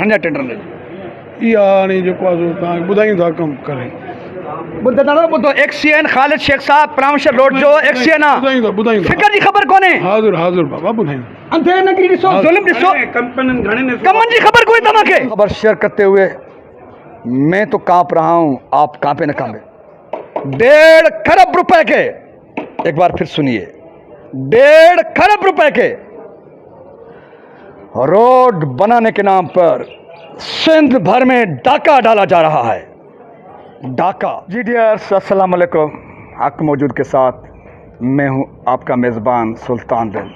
खणिया tender ने यानी जो बुधाई था कम करें बुधो एक्सीएन खालिद शेख साहब परामर्श रोड जो एक्सीएन बुधाई फिकर जी खबर कोने हाजुर हाजुर बाबा बुधाई अंधे नगरी ॾिसो ज़ुल्म ॾिसो कंपनन घणे ने कमन जी खबर कोई तमाके खबर शेयर करते हुए मैं तो कांप रहा हूं, आप कांपे न कांपे। 1.5 खरब रुपए के, एक बार फिर सुनिए, 1.5 खरब रुपए के रोड बनाने के नाम पर सिंध भर में डाका डाला जा रहा है। डाका। जी डियर्स, अस्सलाम वालेकुम। हक मौजूद के साथ मैं हूं आपका मेज़बान सुल्तान बिन।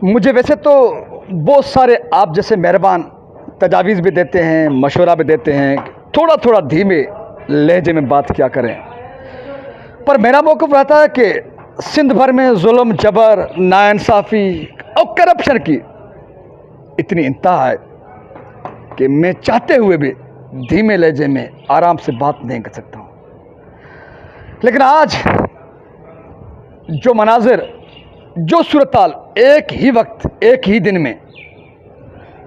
मुझे वैसे तो बहुत सारे आप जैसे मेहरबान तजावीज़ भी देते हैं, मशवरा भी देते हैं, थोड़ा थोड़ा धीमे लहजे में बात किया करें, पर मेरा मौक़िफ़ रहता है कि सिंध भर में जुल्म, जबर, नाइंसाफ़ी और करप्शन की इतनी इंतहा है कि मैं चाहते हुए भी धीमे लहजे में आराम से बात नहीं कर सकता हूँ। लेकिन आज जो मनाजिर, जो सूरत-हाल एक ही वक्त, एक ही दिन में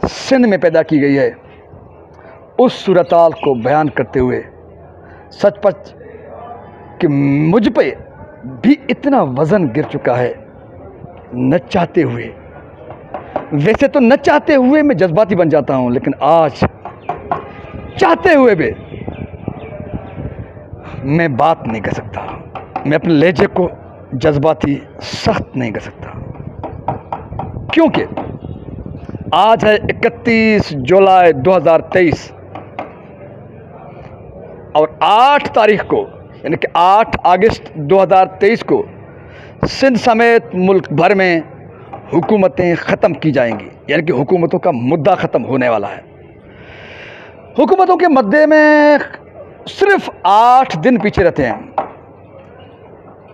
सिंध में पैदा की गई है, उस सूरत-हाल को बयान करते हुए सचपच कि मुझ पे भी इतना वज़न गिर चुका है, न चाहते हुए। वैसे तो न चाहते हुए मैं जज्बाती बन जाता हूँ, लेकिन आज चाहते हुए भी मैं बात नहीं कर सकता। मैं अपने लहजे को जज्बाती सख्त नहीं कर सकता, क्योंकि आज है 31 जुलाई 2023 और 8 तारीख को, यानी कि 8 अगस्त 2023 को सिंध समेत मुल्क भर में हुकूमतें ख़त्म की जाएंगी, यानी कि हुकूमतों का मुद्दा ख़त्म होने वाला है। हुकूमतों के मुद्दे में सिर्फ 8 दिन पीछे रहते हैं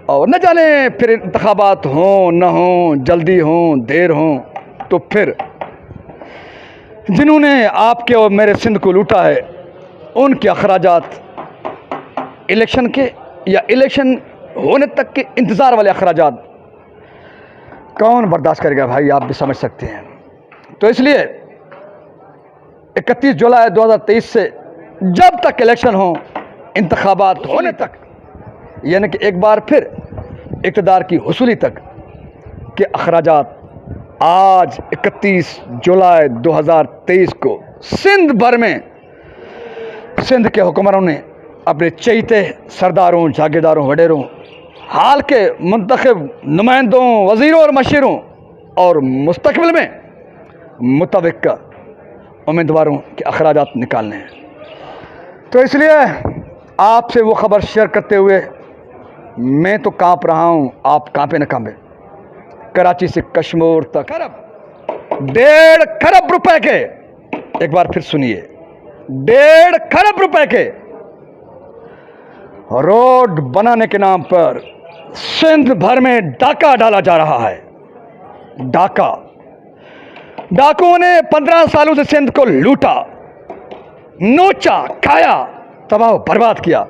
और न जाने फिर इंतखाबात हों न हों, जल्दी हों देर हों, तो फिर जिन्होंने आपके और मेरे सिंध को लूटा है उनके अखराजात, इलेक्शन के या इलेक्शन होने तक के इंतज़ार वाले अखराजात कौन बर्दाश्त करेगा भाई, आप भी समझ सकते हैं। तो इसलिए 31 जुलाई 2023 से जब तक इलेक्शन हो, इंतखाबात होने तक, यानी कि एक बार फिर इक़्तिदार की हुसूली तक के अखराजात आज 31 जुलाई 2023 को सिंध भर में सिंध के हुक्मरानों ने अपने चहीते सरदारों, जागीरदारों, वडेरों, हाल के मुंतखब नुमाइंदों, वज़ीरों और मशीरों और मुस्तक़बिल में मुतवक्किल उम्मीदवारों के अखराजात निकालने हैं। तो इसलिए आपसे वो ख़बर शेयर करते हुए मैं तो काँप रहा हूँ, आप काँपे न काँपे। कराची से कश्मीर तक 1.5 खरब रुपए के, एक बार फिर सुनिए, 1.5 खरब रुपए के रोड बनाने के नाम पर सिंध भर में डाका डाला जा रहा है। डाका। डाकुओं ने 15 सालों से सिंध को लूटा, नोचा, खाया, तबाह बर्बाद किया।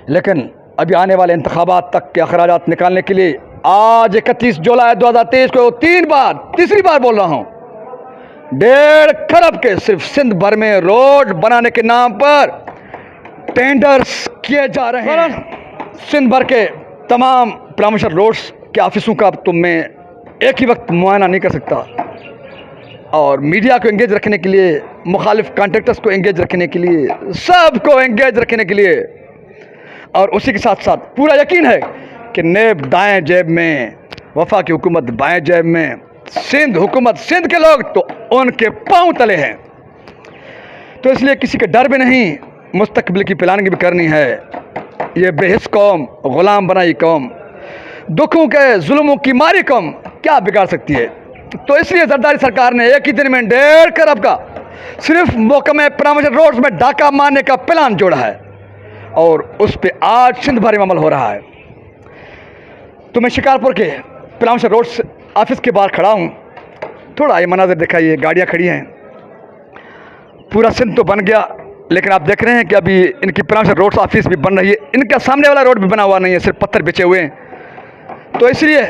लेकिन अभी आने वाले इंतखाबात तक के अखराजात निकालने के लिए आज 31 जुलाई 2023 को तीसरी बार बोल रहा हूं, 1.5 खरब के सिर्फ सिंध भर में रोड बनाने के नाम पर टेंडर्स किए जा रहे हैं। सिंध भर के तमाम परामर्श रोड्स के ऑफिसों का तो मैं एक ही वक्त मुआयना नहीं कर सकता, और मीडिया को एंगेज रखने के लिए, मुखालिफ कॉन्ट्रैक्टर्स को एंगेज रखने के लिए, सबको एंगेज रखने के लिए, और उसी के साथ साथ पूरा यकीन है कि नेब दाएं जेब में, वफा की हुकूमत बाएं जेब में, सिंध हुकूमत, सिंध के लोग तो उनके पांव तले हैं। तो इसलिए किसी के डर भी नहीं, मुस्तकबिल की प्लानिंग भी करनी है। ये बेहिस कौम, ग़ुलाम बनाई कौम, दुखों के जुल्मों की मारी कौम क्या बिगाड़ सकती है। तो इसलिए जरदारी सरकार ने एक ही दिन में 1.5 खरब का सिर्फ महकमे परामर्श रोड्स में डाका मारने का प्लान जोड़ा है, और उस पर आज सिंध भर में अमल हो रहा है। तो मैं शिकारपुर के परामर्श रोड्स ऑफिस के बाहर खड़ा हूँ। थोड़ा ये मनाज़र दिखाइए, गाड़ियाँ खड़ी हैं, पूरा सिंध तो बन गया, लेकिन आप देख रहे हैं कि अभी इनकी परामर्श रोड्स ऑफिस भी बन रही है। इनका सामने वाला रोड भी बना हुआ नहीं है, सिर्फ पत्थर बिछे हुए हैं। तो इसलिए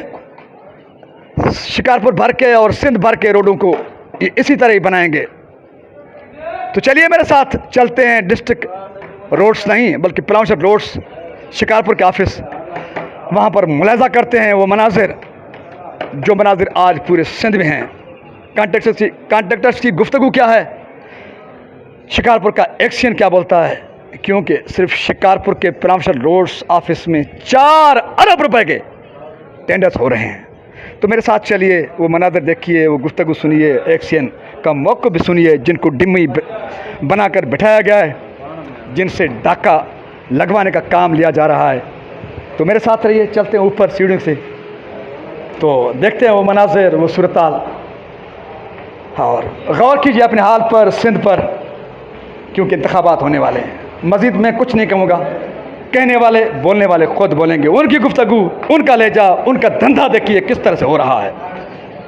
शिकारपुर भर के और सिंध भर के रोडों को ये इसी तरह ही बनाएंगे। तो चलिए मेरे साथ चलते हैं डिस्ट्रिक्ट रोड्स नहीं बल्कि पलावशर रोड्स शिकारपुर के ऑफिस, वहाँ पर मुलाजा करते हैं वो मनाजिर जो मनाजिर आज पूरे सिंध में हैं। कॉन्ट्रैक्टर्स की गुफ्तगू क्या है, शिकारपुर का एक्शन क्या बोलता है, क्योंकि सिर्फ शिकारपुर के पलावशर रोड्स ऑफिस में 4 अरब रुपए के टेंडर्स हो रहे हैं। तो मेरे साथ चलिए वो मनाजिर देखिए, वो गुफ्तगू सुनिए, एक्शन का मौक़िफ़ भी सुनिए, जिनको डिम्मी बनाकर बिठाया गया है, जिनसे डाका लगवाने का काम लिया जा रहा है। तो मेरे साथ रहिए, चलते हैं ऊपर सीढ़ियों से, तो देखते हैं वो मनाजिर, वो सूरताल, और गौर कीजिए अपने हाल पर, सिंध पर, क्योंकि इंतखाबात होने वाले हैं। मज़ीद मैं कुछ नहीं कहूँगा, कहने वाले बोलने वाले खुद बोलेंगे। उनकी गुफ्तगू, उनका लहजा, उनका धंधा देखिए किस तरह से हो रहा है।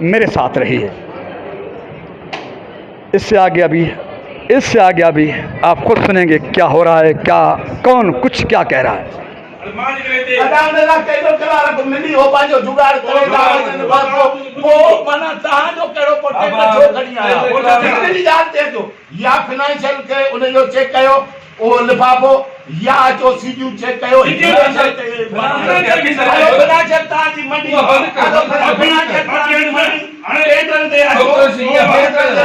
मेरे साथ रहिए। इससे आगे अभी आप खुद सुनेंगे क्या हो रहा है, क्या कौन कुछ क्या कह रहा है। या फाइनेंशियल के उनजो चेक कयो ओ लिफाफो या जो सीडियो चेक कयो फाइनेंशियल ताजी मंडी फाइनेंशियल ताजी मंडी टेंडर दे जो सीजन दे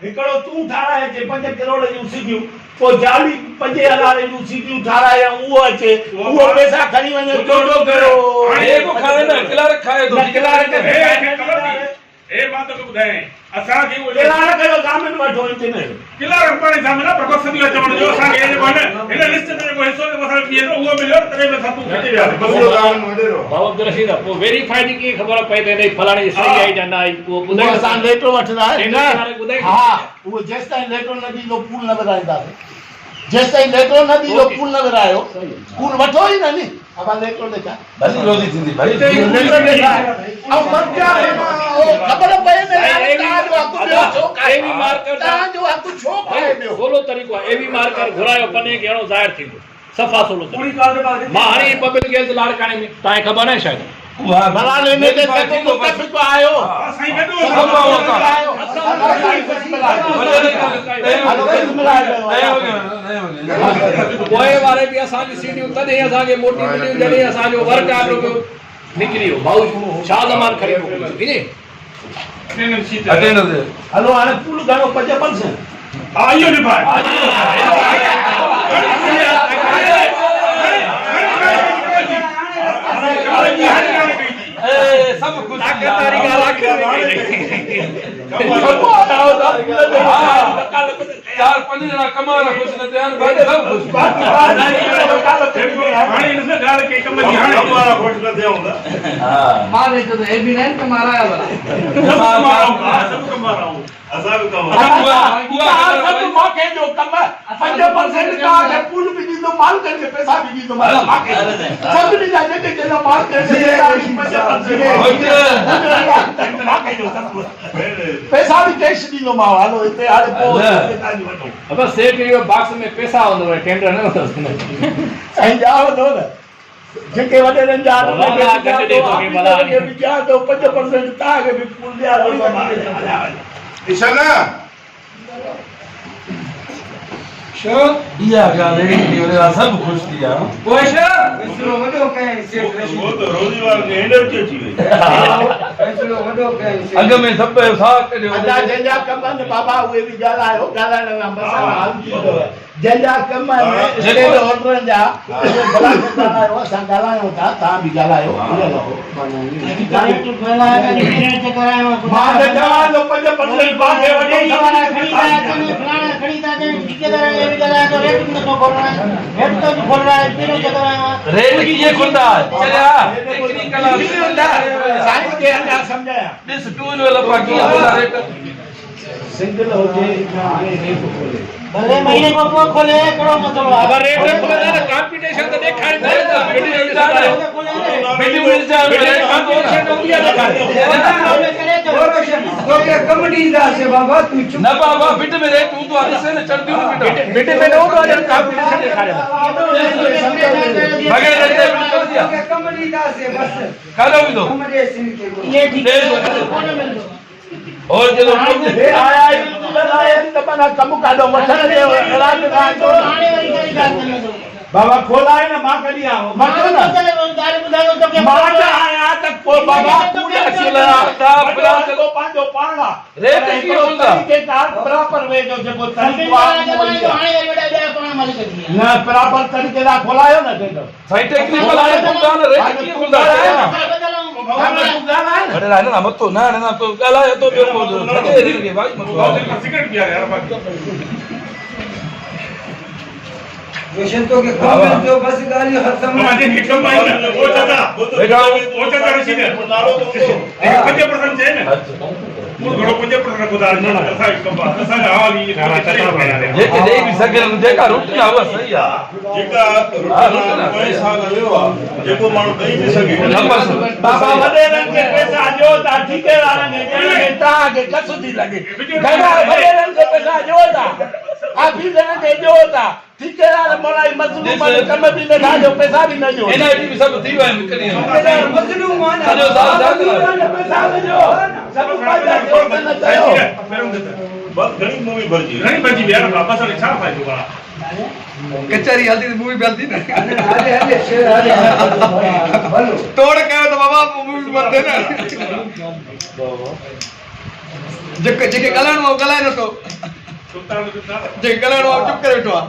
हिकिड़ो तूं ठाराए अचे 5 करोड़ जूं सीटियूं, पोइ जाली 5,000 जूं सीटियूं ठाराए उहो अचे, उहो पैसा खणी वञे चोॾो कयो वेरीफाइड की खबर पई ते फलाणे सही आई या ना आई वो असां लेटर वठंदा हा उहो जेसिताईं लेटर न ॾींदो पूल न विराईंदासीं, जेसिताईं लेटर न ॾींदो पूल न विरायो पूल वठो ई न नी। अब लेटर ॾेखार भली रोज़ी थींदी भली लेटर ॾेखार ऐं मर्जा खबर पए ने तव्हांजो हक़ ॿियो छो काहे एवी मार्कर तव्हांजो हक़ छो काहे ॿियो सोलो तरीक़ो आहे। एवी मार्कर घुरायो पने के अहिड़ो ज़ाहिर थींदो सफ़ा सोलो मां हाणे पब्लिक गैस लाड़काणे में तव्हांखे ख़बर नाहे शायदि भला लेने के तो मुतफिक आयो साईं गडो पोए वारे भी असांजी सीटियूं तॾहिं असांखे मोटी मिलियूं जॾहिं असांजो वर्क आयो निकिरी वियो भाऊ छा ज़मान खणी मोकिलियो हलो हाणे पूल घणो 5% हा इहो निभाए सब कुछ ताकतदारी का आखिर में 4-5 जना कमा रहा कुछ न ध्यान भाई सब कुछ हाणे इन से गाल के कम जी हाणे हमारा वोट न दे होगा हां मारे तो ए भी नहीं तुम्हारा है वाला सब कमा रहा हूं असा भी कमा सब माके जो कम 5% का है पूल भी दी तो माल करके पैसा भी दी तो माल माके सब नहीं जाने के जो माल करके 5% माके जो सब पैसा भी कैश दी तो माल हालो इते हाले अब सेठ यो बॉक्स में पैसा होंदो है टेंडर न होंदो ऐं जाओ न जेके वॾे रंजान में के विचार तो 5% ता के भी पूल दिया इशाना इया गाले की ओरे सब खुश थिया पैसा इसरो वडो कहीं से वो तो रोजीवार के हेडर के थी इसरो वडो कहीं अग में सब साथ करियो अदा जंजा कमन बाबा उहे भी ॻाल्हायो ॻाल्हाइण में बस हाल थी वियो जंजा कम में स्टेट ऑर्डर जा भला ॻाल्हायो असां ॻाल्हायूं था तव्हां भी ॻाल्हायो मां त चवां थो 5% बाक़ी वॾे खणी था रेट की ये खुलता है चलिया टेक्निकल साइंस के अंदर समझाया दिस टूल वाला बाकी खुला रेट सिंगल हो जाए भले महीने को खोले करो मतलब अब रेट खोले ना कंपटीशन तो देखा है मीटिंग मिल जाए कंपटीशन हो गया देखा कमेटी से बाबा तू ना बाबा बिट में रेट तू तो आदि से न चढ़ती हूं बेटे में नो तो अगर कंपटीशन देखा है मगर रेट कर दिया कमेटी से बस करो भी दो ये ठीक है और चलो आया आया तपना कम का दो मठन दे रात का दो बाबा खोला है ना मां कर दिया मत ना मां आया तक को बाबा पूरा चला था प्लस को पांचो पाणा रेट की होगा के कार बराबर वे जो जको तरीका ना बराबर तरीके दा खोलायो ना दे दो सही टेक्निकल आया तो ना रेट की खुलता है अरे ना मत तो ना तो काला है तो जो मजे देंगे भाई मत सिगरेट पिया यार बाकी तो के जो बस गाली खत्म हमारे निकम भाई वो चाचा रशीद है 50% चाहिए ना मूल घड़ो 50% गुजार ना ऐसा इसका ऐसा हाल ये ये के दे भी सके जेका रुट ना हुआ सही है जेका पैसा लयो जेको माण्हू ॾेई बि सघे बाबा वडे रंग के पैसा जो ता ठीके वाला ने ता के कसुदी लगे घणा वडे रंग के पैसा जो ता आफी जन के जो ता ठीके वाला मोलाई मजलूम मन कम भी न जो पैसा भी न जो एनआईटी भी सब थी वही निकली मजलूम मान सजो साल पैसा न जो सब पैसा जो न कयो बस घणी मूवी भरजी नहीं बची यार वापस वाली छा फायदो बड़ा कचहरी हल्दी मूवी पे हल्दी ना हले तोड़ कयो तो बाबा मूवी बनते ना जेके जेके ॻाल्हाइणो आहे ॻाल्हाए नथो जेके ॻाल्हाइणो आहे चुप करे वेठो आहे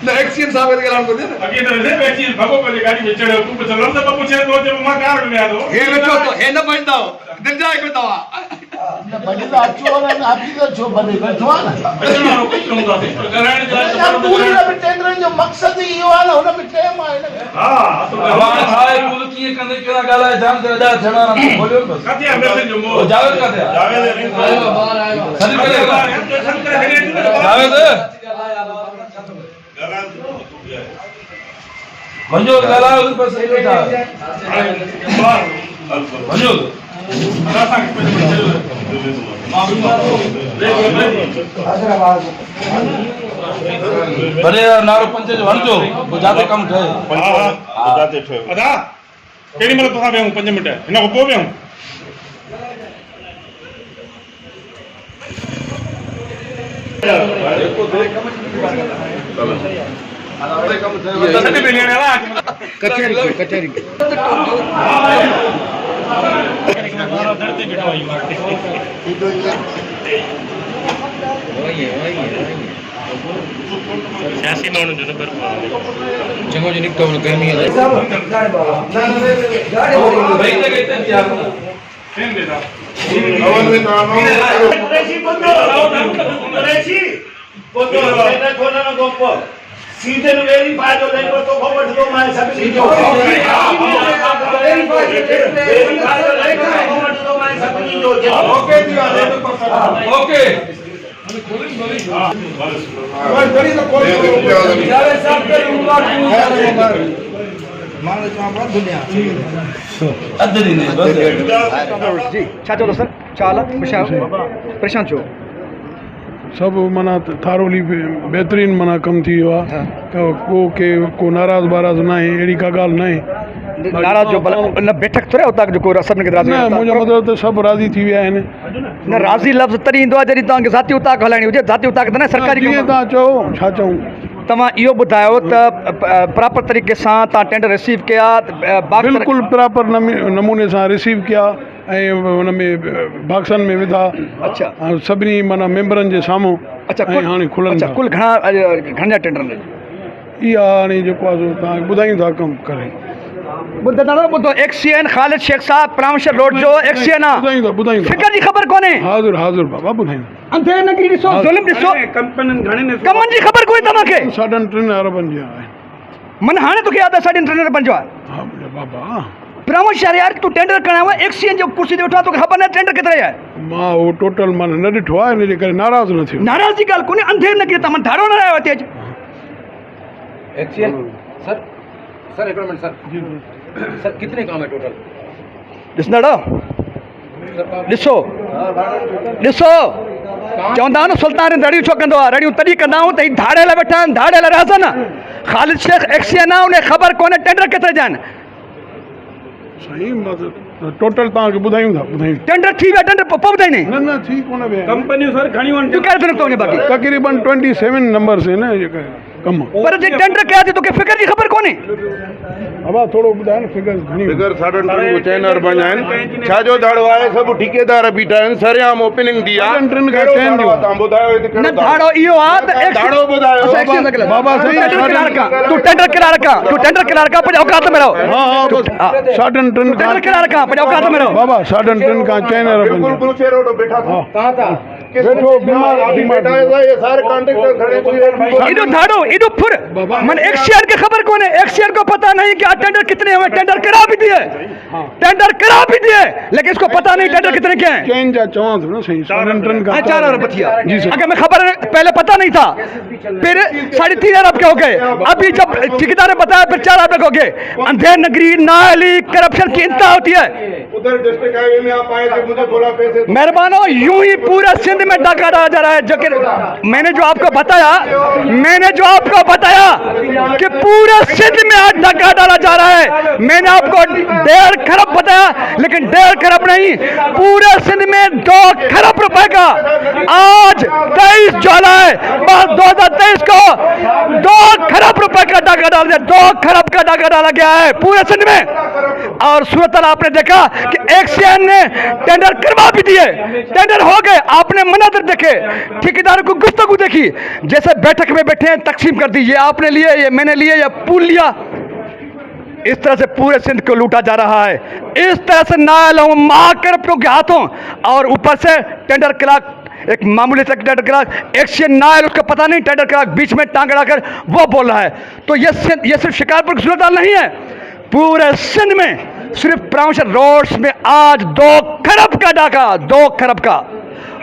न एक्सीएन साहब के ॻाल्हाइणो घुरिजे न अगे तो रे बैठी भगो पे गाड़ी में चढ़ो तू चलो तो बाबू छे तो जब मां कार में आ दो हे वेठो तो हे न बनदा दिल जाए को तवा न बजदा अचो न आफी जो बने बैठो ना अच्छा मारो कुछ कहूंगा कराने यार पूरी ना टेंडर जो मकसद ही यो है ना उन में टाइम आहे ना हां तो हमारा हाय कुल की कंदे केड़ा गाला जान से जा छड़ा ना बोलियो बस काती मैसेज जो वो जावेद का दे जावेद रिंग सदी करे जावेद मंजूर गाला उधर पर सही बैठा मंजूर बड़े नारो पंच जो हणजो वो जाते कम ठे जाते ठे अदा केडी मतलब तोहा वेहूं 5 मिनट हिन को वेहूं सदी बिलियन वाला कचहरी सियासी माण्हू जो नंबर चंगो जो निकतो गर्मी है भाई जगह ते दिया सेम देता कुरेशी बोलो सेना कोना न गोपो सीधे न वेरीफाई जो लेको तो खबर दो मैं सब जो वेरीफाई जो लेको खबर दो मैं सब जो ओके दिया ओके बड़ी तो कोई यार सब के उमर अदरी ने बस जी छा चलो सर चाल परेशान छो सब माना थारोली बेहतरीन माना कम थी वियो आहे को नाराज़ बाराज़ न आहे अहिड़ी का ॻाल्हि न आहे नाराज जो न बैठक थोरे उतां जेको सभिनी खे राज़ी न मुंहिंजो मतिलबु त सभु राज़ी थी विया आहिनि न राज़ी लफ़्ज़ तॾहिं ईंदो आहे जॾहिं तव्हांखे ज़ाती उताक हलाइणी हुजे ज़ाती उताक त न सरकारी जीअं कमु तव्हां चओ छा चऊं तव्हां इहो ॿुधायो त प्रॉपर तरीक़े सां तव्हां टेंडर रिसीव कया बिल्कुलु प्रॉपर नमूने सां रिसीव कया ऐं हुन में बाक्सनि में विधा अच्छा ऐं सभिनी माना मेंबरनि जे साम्हूं अच्छा ऐं हाणे खुलनि अच्छा था कुल घणा जा टेंडर आहिनि इहा हाणे जेको आहे तव्हांखे ॿुधायूं था कमु करे ॿुधो एक्सीएन ख़ालिद शेख साहब प्रामशर रोड जो एक्सीएन आहे ॿुधाईंदो फिकर जी ख़बर कोन्हे हाज़ुर हाज़ुर बाबा ॿुधाईंदो अंधेर नगरी ॾिसो ज़ुल्म ॾिसो कमनि जी ख़बर कोन्हे तव्हांखे 3.5 अरबनि जी आहे मन हाणे तोखे यादि आहे 3.5 अरबनि जो आहे हा मुंहिंजा बाबा प्रामशर यार तूं टेंडर करायो एक्सीएन जो कुर्सी ते वेठो आहे तोखे ख़बर न टेंडर केतिरे आहे मां उहो टोटल मां न ॾिठो आहे इन जे करे नाराज़ न थियो नाराज़ जी ॻाल्हि कोन्हे अंधेर नगरी तव्हां धाड़ो न रहियो हिते अॼु एक्सीएन सर सर एक मिनट सर सर कितने काम है टोटल ॾिसंदड़ ॾिसो ॾिसो चवंदा आहिनि न सुल्तान रड़ियूं छो कंदो आहे रड़ियूं तॾहिं कंदा आहियूं त ही धाड़े लाइ वेठा आहिनि धाड़े लाइ रहनि ख़ालिद शेख एक्सीएन आहे उन ख़बर कोन्हे टेंडर केतिरे जा आहिनि साईं मां त टोटल तव्हांखे ॿुधायूं था ॿुधायूं टेंडर थी विया टेंडर पोइ ॿुधाईंदे न न थी कोन विया कंपनियूं सर घणियूं आहिनि तूं कहिड़े तरफ़ थो वञे बाक़ी तक़रीबन 27 नंबर्स आहिनि जेका कमु पर जे टेंडर कया थी तोखे फिकर जी ख़बर कोन्हे बाबा थोरो ॿुधायो न फिगर्स घणी फिगर 3.5 चैन अरबन आहिनि छा जो दाड़ो आहे सभु ठेकेदार बीठा आहिनि सरेआम ओपनिंग दी आहे 3.5 खां चैन जो तव्हां ॿुधायो हिते न कहिड़ो धाड़ो इहो आहे त दाड़ो ॿुधायो बाबा सही तूं टेंडर किरा रखा पंहिंजे औकात में रहो हा हा बस 3.5 टेंडर किरा रखा पंहिंजे औकात में रहो बाबा 3.5 खां चैन अरबन बिल्कुल बुलचे रोड बैठा था कहाँ था बैठो बीमार बैठा है ये सारे कॉन्ट्रैक्टर खड़े हुए इधो धाड़ो इधो फुर मन एक्सीएन की खबर कौन है एक्सीएन को पता नहीं कि आज टेंडर कितने हुए टेंडर करा भी दिए लेकिन इसको पता नहीं टेंडर कितने के हैं चैन जा चवां थो न सही 3.5 का 4 अरब थिया जी सर अगर मैं खबर पहले पता नहीं था फिर 3.5 अरब के हो गए अभी जब ठेकेदार ने बताया फिर 4 अरब के हो गए अंधेर नगरी नाली करप्शन की इंतहा होती है उधर डिस्ट्रिक्ट हाईवे में आप आए थे मुझे थोड़ा पैसे मेहरबानो यूं ही पूरा सिंध में डाका डाला जा रहा है जो कि मैंने जो आपको बताया कि पूरे सिंध में आज डाका डाला जा रहा है मैंने आपको 1.5 खरब बताया लेकिन 1.5 खरब नहीं पूरे सिंध में 2 खरब रुपए का आज 23 जुलाई 2023 को 2 खरब रुपए का डाका डाला गया 2 खरब का डाका डाला गया है पूरे सिंध में और सूरत आपने देखा कि एक्सीएन ने टेंडर करवा भी दिए टेंडर हो गए आपने मनाजर देखे ठेकेदारों को गुफ्तगू देखी जैसे बैठक में बैठे हैं तकसीम कर दी ये आपने लिए ये मैंने लिए या पूल लिया इस तरह से पूरे सिंध को लूटा जा रहा है इस तरह से नायलों महाकरप्टों के हाथों और ऊपर से टेंडर क्लार्क एक मामूली सा टेंडर क्लार्क एक्सीएन नायल उसका पता नहीं टेंडर क्लार्क बीच में टांग अड़ाकर वो बोल रहा है तो ये सिर्फ शिकारपुर की सूरत नहीं है पूरे सिंध में सिर्फ प्रामशर रोड्स में आज 2 खरब का डाका 2 खरब का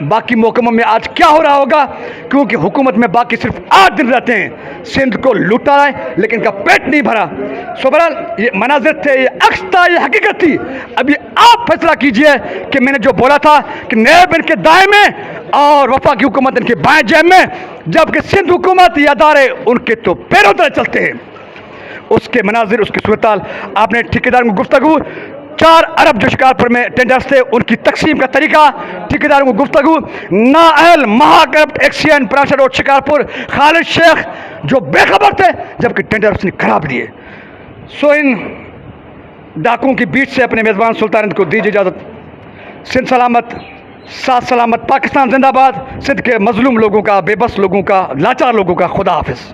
बाकी महकमों में आज क्या हो रहा होगा क्योंकि हुकूमत में बाकी सिर्फ 8 दिन रहते हैं सिंध को लूटा है लेकिन इनका पेट नहीं भरा सो बहरहाल ये मनाजिर थे ये अक्स था ये हकीकत थी अभी आप फैसला कीजिए कि मैंने जो बोला था कि नैब इनके दाएं में और वफा की हुकूमत इनके बाएं जेब में जबकि सिंध हुकूमत ये अदारे उनके तो पैरों तरह चलते हैं उसके मनाजिर उसकी सूरत आपने ठेकेदार को गुफ्तगू 4 अरब जो शिकारपुर में टेंडर्स थे उनकी तकसीम का तरीका ठेकेदारों को गुफ्तगू नाअहल महाकरप्ट एक्सीएन प्रामशर रोड शिकारपुर खालिद शेख जो बेखबर थे जबकि टेंडर उसने खराब दिए सो इन डाकुओं की बीच से अपने मेज़बान सुल्तान को दीजिए इजाज़त सिंध सलामत साथ सलामत पाकिस्तान जिंदाबाद सिंध के मजलूम लोगों का बेबस लोगों का लाचार लोगों का खुदा हाफिज़